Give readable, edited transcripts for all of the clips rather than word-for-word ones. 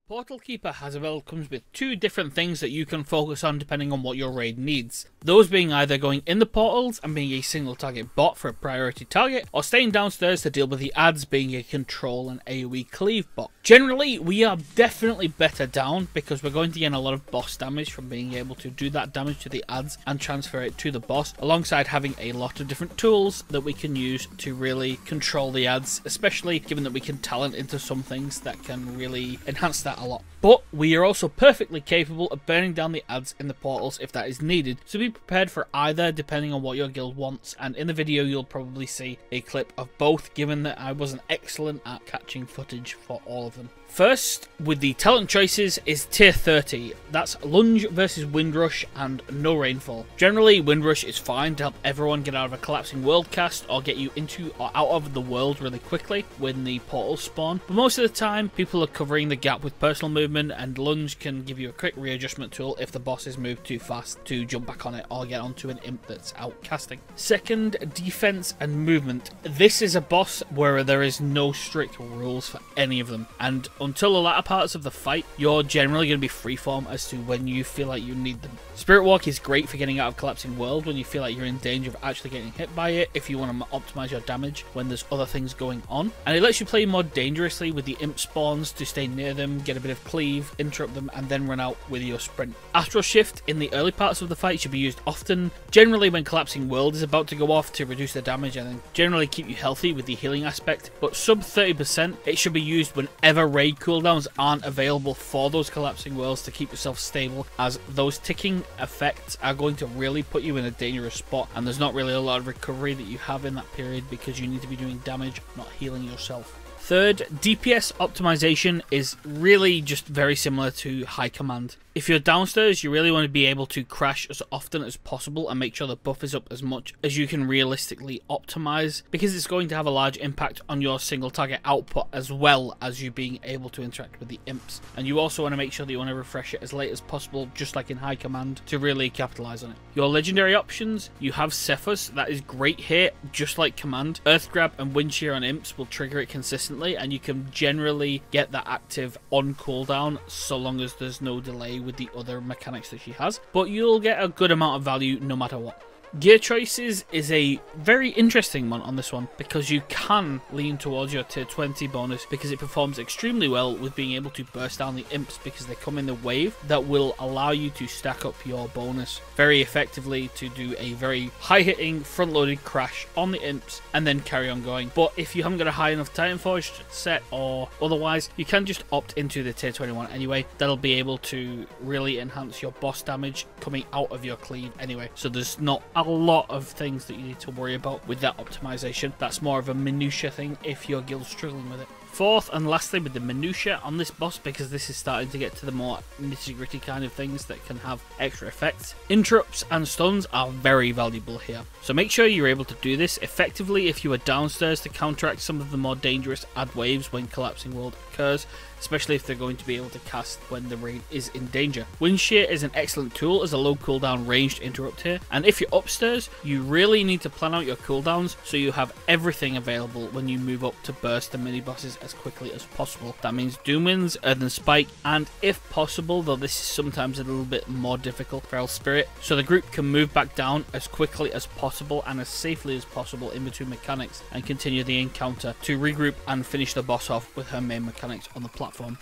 Portal Keeper Hasabel comes with two different things that you can focus on depending on what your raid needs. Those being either going in the portals and being a single target bot for a priority target, or staying downstairs to deal with the ads being a control and AoE cleave bot. Generally, we are definitely better down because we're going to gain a lot of boss damage from being able to do that damage to the ads and transfer it to the boss, alongside having a lot of different tools that we can use to really control the ads, especially given that we can talent into some things that can really enhance that a lot. But we are also perfectly capable of burning down the ads in the portals if that is needed, so be prepared for either depending on what your guild wants, and in the video you'll probably see a clip of both, given that I wasn't excellent at catching footage for all of them. First, with the talent choices, is tier 30. That's Lunge versus Windrush and no Rainfall. Generally, Windrush is fine to help everyone get out of a collapsing world cast or get you into or out of the world really quickly when the portals spawn. But most of the time, people are covering the gap with personal movement, and Lunge can give you a quick readjustment tool if the bosses move too fast to jump back on it or get onto an imp that's out casting. Second, Defense and Movement. This is a boss where there is no strict rules for any of them, and until the latter parts of the fight, you're generally going to be freeform as to when you feel like you need them. Spirit Walk is great for getting out of collapsing world when you feel like you're in danger of actually getting hit by it, if you want to optimize your damage when there's other things going on. And it lets you play more dangerously with the imp spawns to stay near them, get a bit of cleave, interrupt them, and then run out with your sprint. Astral Shift in the early parts of the fight should be used often, generally when collapsing world is about to go off, to reduce the damage and then generally keep you healthy with the healing aspect. But sub 30%, it should be used whenever raid cooldowns aren't available for those collapsing worlds to keep yourself stable, as those ticking effects are going to really put you in a dangerous spot, and there's not really a lot of recovery that you have in that period because you need to be doing damage, not healing yourself. Third, DPS optimization is really just very similar to high command. If you're downstairs, you really want to be able to crash as often as possible and make sure the buff is up as much as you can realistically optimize, because it's going to have a large impact on your single target output as well as you being able to interact with the imps. And you also want to make sure that you want to refresh it as late as possible, just like in high command, to really capitalize on it. Your legendary options, you have Cephas, that is great here, just like command. Earth Grab and Wind Shear on imps will trigger it consistently, and you can generally get that active on cooldown so long as there's no delay with the other mechanics that she has, but you'll get a good amount of value no matter what. Gear choices is a very interesting one on this one, because you can lean towards your tier 20 bonus because it performs extremely well with being able to burst down the imps, because they come in the wave that will allow you to stack up your bonus very effectively to do a very high hitting front loaded crash on the imps and then carry on going. But if you haven't got a high enough Titan Forge set or otherwise, you can just opt into the tier 21 anyway. That'll be able to really enhance your boss damage coming out of your cleave anyway, so there's not a lot of things that you need to worry about with that optimization. That's more of a minutia thing if your guild's struggling with it. Fourth and lastly, with the minutia on this boss, because this is starting to get to the more nitty-gritty kind of things that can have extra effects, interrupts and stuns are very valuable here. So make sure you're able to do this effectively if you are downstairs to counteract some of the more dangerous ad waves when collapsing world occurs, especially if they're going to be able to cast when the raid is in danger. Wind Shear is an excellent tool as a low cooldown ranged interrupt here, and if you're upstairs, you really need to plan out your cooldowns so you have everything available when you move up to burst the mini bosses as quickly as possible. That means Doomwinds, Earthen Spike, and if possible, though this is sometimes a little bit more difficult, Feral Spirit, so the group can move back down as quickly as possible and as safely as possible in between mechanics and continue the encounter to regroup and finish the boss off with her main mechanics on the platform.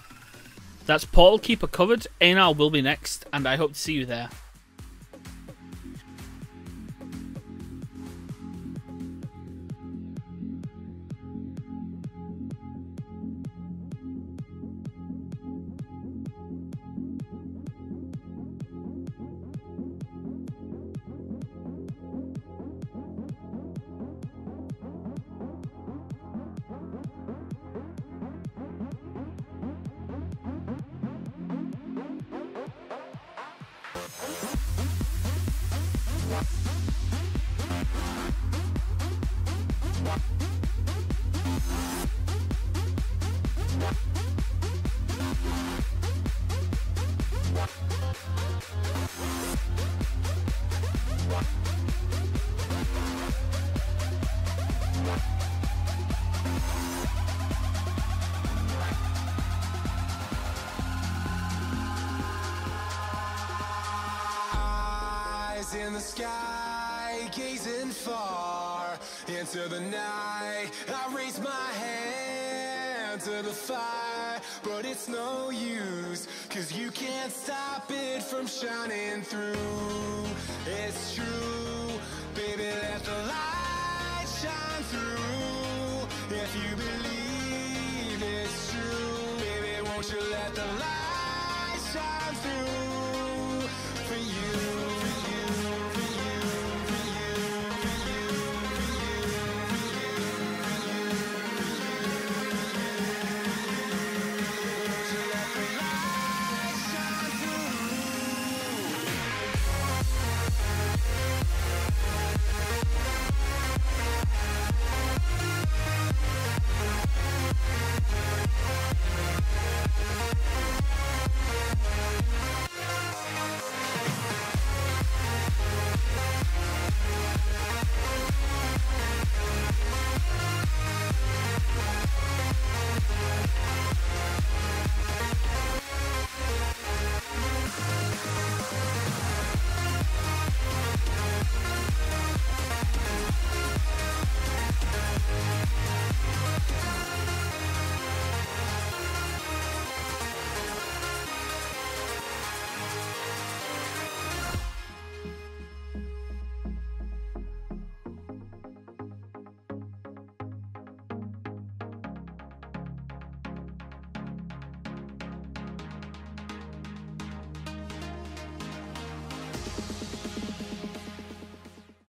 That's Portal Keeper covered. ANR will be next, and I hope to see you there. sky, gazing far into the night. I raise my hand to the fire, but it's no use, 'cause you can't stop it from shining through. It's true, baby, let the light shine through. If you believe it's true, baby, won't you let the light shine through for you?